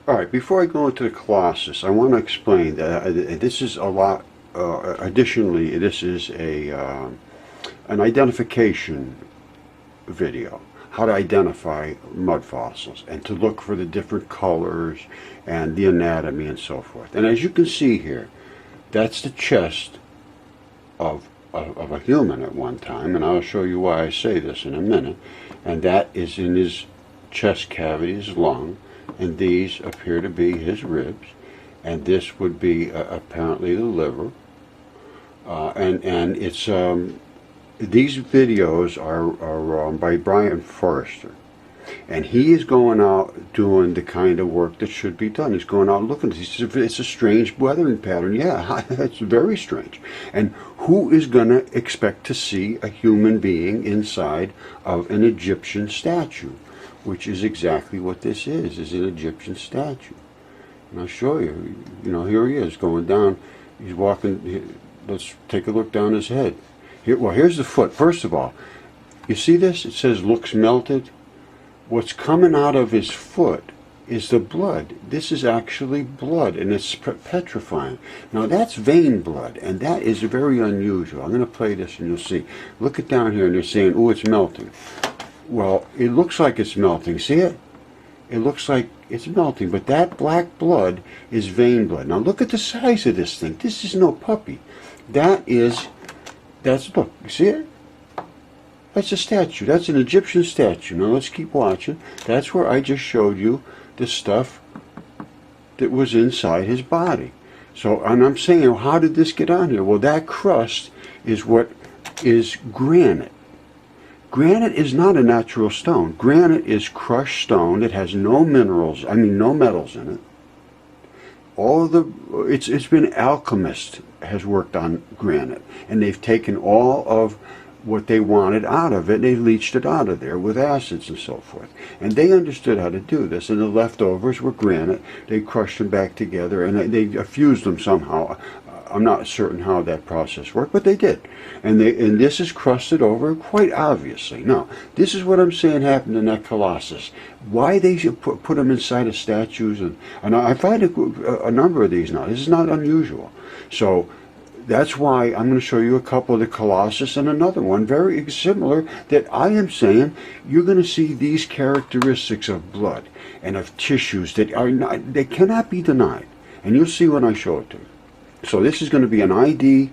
All right, before I go into the Colossus, I want to explain that this is a lot. Additionally, this is an identification video, how to identify mud fossils and to look for the different colors and the anatomy and so forth. And as you can see here, that's the chest of a human at one time, and I'll show you why I say this in a minute. And that is in his chest cavity, his lung, and these appear to be his ribs, and this would be apparently the liver. And it's these videos are by Brian Forrester, and he is going out doing the kind of work that should be done. He's going out looking. It's a strange weathering pattern. Yeah, it's very strange. And who is going to expect to see a human being inside of an Egyptian statue, which is exactly what this is an Egyptian statue. And I'll show you. You know, here he is going down. He's walking. Let's take a look down his head. Here's the foot. First of all, you see this? It says looks melted. What's coming out of his foot is the blood. This is actually blood, and it's petrifying. Now that's vein blood, and that is very unusual. I'm going to play this and you'll see. Look it down here, and they're saying, oh, it's melting. Well, it looks like it's melting. See it? It looks like it's melting, but that black blood is vein blood. Now look at the size of this thing. This is no puppy. That's, look, you see it? That's a statue. That's an Egyptian statue. Now let's keep watching. That's where I just showed you the stuff that was inside his body. So, and I'm saying, well, how did this get on here? Well, that crust is what is granite. Granite is not a natural stone. Granite is crushed stone that has no minerals, no metals in it. All of it's been alchemist has worked on granite, and they've taken all of what they wanted out of it, and they leached it out of there with acids and so forth. And they understood how to do this, and the leftovers were granite. They crushed them back together, and they fused them somehow. I'm not certain how that process worked, but they did. And this is crusted over quite obviously. Now, this is what I'm saying happened in that Colossus. Why they should put them inside of statues, and I find a number of these now. This is not unusual. So that's why I'm going to show you a couple of the Colossus and another one very similar that I am saying you're going to see these characteristics of blood and of tissues that are not, they cannot be denied. And you'll see when I show it to you. So this is going to be an ID,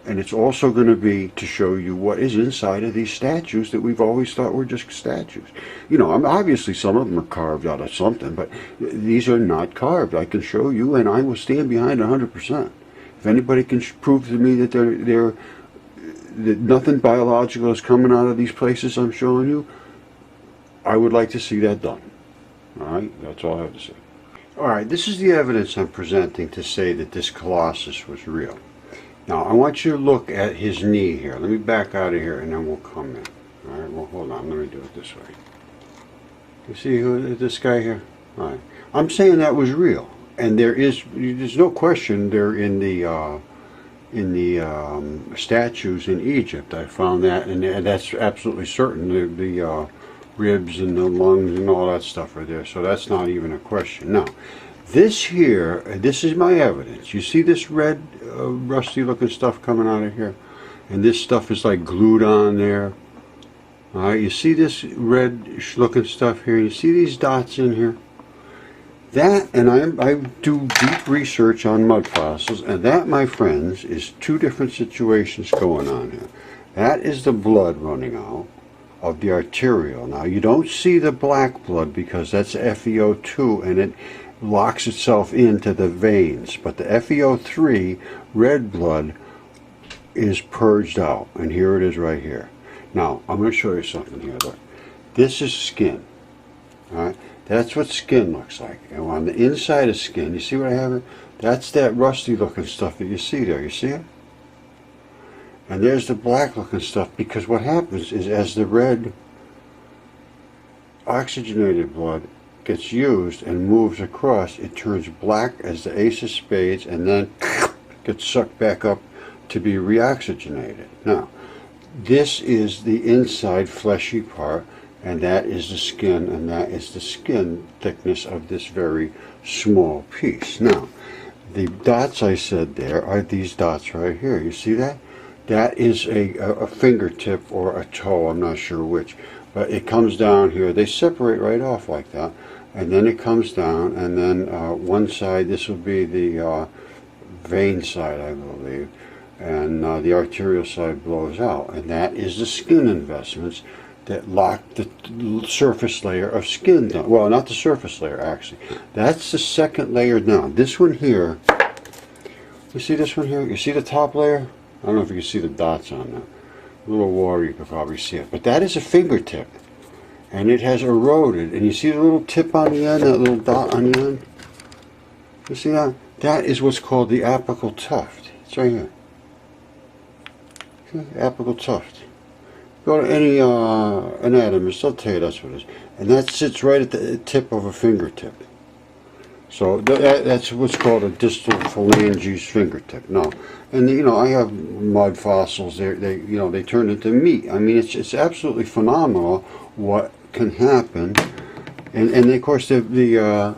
and it's also going to be to show you what is inside of these statues that we've always thought were just statues. You know, obviously some of them are carved out of something, but these are not carved. I can show you, and I will stand behind 100%. If anybody can prove to me that that nothing biological is coming out of these places I'm showing you, I would like to see that done. All right, that's all I have to say. All right, this is the evidence I'm presenting to say that this Colossus was real. Now, I want you to look at his knee here. Let me back out of here, and then we'll come in. All right, well, hold on. Let me do it this way. You see this guy here? All right. I'm saying that was real, and there's no question they're in the statues in Egypt. I found that, and that's absolutely certain. The ribs and the lungs and all that stuff are there, so that's not even a question. Now, this here, this is my evidence. You see this red, rusty looking stuff coming out of here? And this stuff is like glued on there. All right, you see this red looking stuff here? You see these dots in here? That, and I do deep research on mud fossils, and that, my friends, is two different situations going on here. That is the blood running out of the arterial. Now, you don't see the black blood because that's FeO2, and it locks itself into the veins. But the FeO3 red blood is purged out, and here it is right here. Now, I'm going to show you something here. Look, this is skin. All right, that's what skin looks like. And on the inside of skin, you see what I have here? That's that rusty looking stuff that you see there. You see it? And there's the black looking stuff, because what happens is as the red oxygenated blood gets used and moves across, it turns black as the ace of spades, and then gets sucked back up to be reoxygenated. Now, this is the inside fleshy part and that is the skin, and that is the skin thickness of this very small piece. Now, the dots I said there are these dots right here. You see that? That is a fingertip or a toe, I'm not sure which, but it comes down here. They separate right off like that, and then it comes down, and then one side, this will be the vein side, I believe, and the arterial side blows out, and that is the skin investments that lock the surface layer of skin down. Well, not the surface layer, actually. That's the second layer down. This one here, you see this one here? You see the top layer? I don't know if you can see the dots on that. A little water, you can probably see it. But that is a fingertip. And it has eroded. And you see the little tip on the end, that little dot on the end? You see that? That is what's called the apical tuft. It's right here. See? Apical tuft. Go to any anatomist, they'll tell you that's what it is. And that sits right at the tip of a fingertip. So that's what's called a distal phalanges fingertip. No, and you know, I have mud fossils. They turn into meat. I mean, it's absolutely phenomenal what can happen, and of course the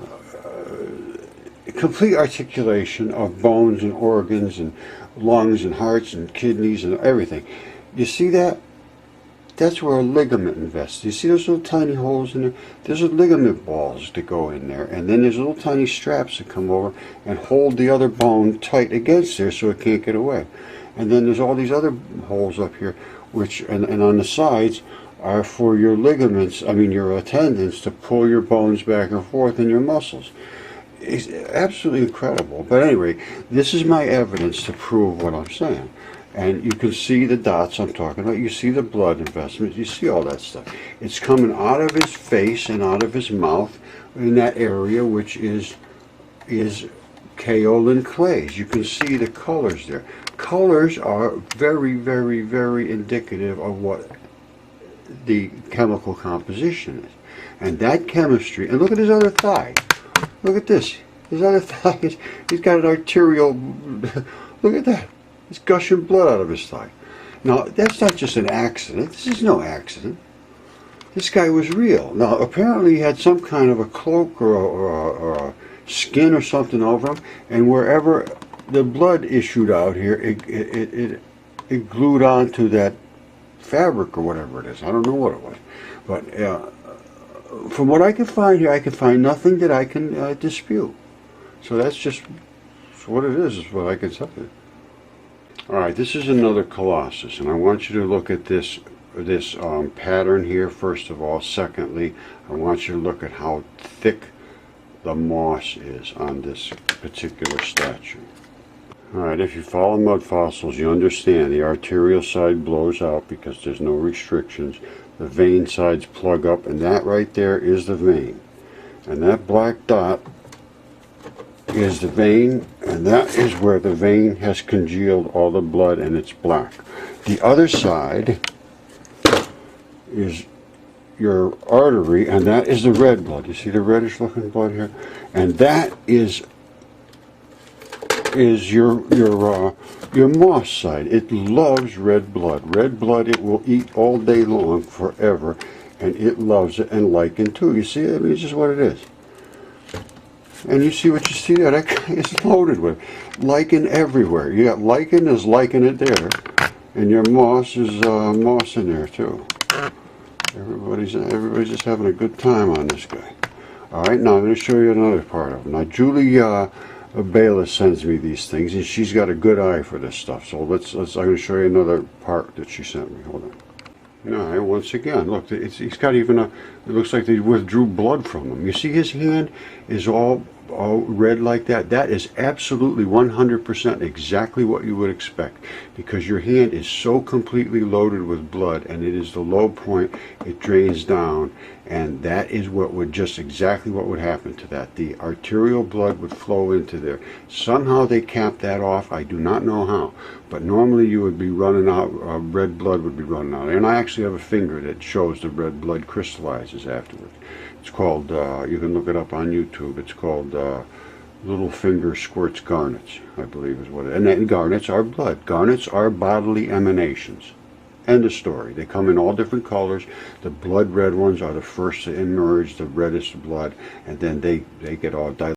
complete articulation of bones and organs and lungs and hearts and kidneys and everything. You see that? That's where a ligament invests. You see those little tiny holes in there? There's a ligament balls that go in there, and then there's little tiny straps that come over and hold the other bone tight against there so it can't get away. And then there's all these other holes up here, which and on the sides are for your ligaments, I mean your tendons, to pull your bones back and forth and your muscles. It's absolutely incredible. But anyway, this is my evidence to prove what I'm saying. And you can see the dots I'm talking about. You see the blood investment. You see all that stuff. It's coming out of his face and out of his mouth in that area, which is kaolin clays. You can see the colors there. Colors are very, very, very indicative of what the chemical composition is. And that chemistry, and look at his other thigh. Look at this. His other thigh, he's got an arterial, look at that. He's gushing blood out of his thigh. Now, that's not just an accident. This is no accident. This guy was real. Now, apparently he had some kind of a cloak or a skin or something over him, and wherever the blood issued out here, it glued onto that fabric or whatever it is. I don't know what it was. But from what I can find here, I can find nothing that I can dispute. So that's just what it is what I can tell you. Alright, this is another colossus, and I want you to look at this pattern here first of all. Secondly, I want you to look at how thick the moss is on this particular statue. Alright, if you follow mud fossils, you understand the arterial side blows out because there's no restrictions. The vein sides plug up, and that right there is the vein. And that black dot is the vein, and that is where the vein has congealed all the blood and it's black. The other side is your artery, and that is the red blood. You see the reddish looking blood here? And that is your moss side. It loves red blood. Red blood it will eat all day long forever, and it loves it, and lichen too. You see, I mean, it's just what it is. And you see what you see there, that guy is loaded with lichen everywhere. You got lichen, there's lichen it there, and your moss is moss in there too. Everybody's just having a good time on this guy. Alright, now I'm going to show you another part of him. Now Julie Bayless sends me these things, and she's got a good eye for this stuff. So I'm going to show you another part that she sent me. Hold on. Alright, once again, look, he's got even it looks like they withdrew blood from him. You see his hand is all red like that? That is absolutely 100% exactly what you would expect, because your hand is so completely loaded with blood, and it is the low point, it drains down, and that is what would exactly what would happen to that. The arterial blood would flow into there. Somehow they capped that off. I do not know how, but normally you would be running out, red blood would be running out. And I actually have a finger that shows the red blood crystallizes afterwards. It's called, you can look it up on YouTube, it's called Little Finger Squirts Garnets, I believe is what it is. And then garnets are blood. Garnets are bodily emanations. End of story. They come in all different colors. The blood red ones are the first to emerge, the reddest blood, and then they get all dilated.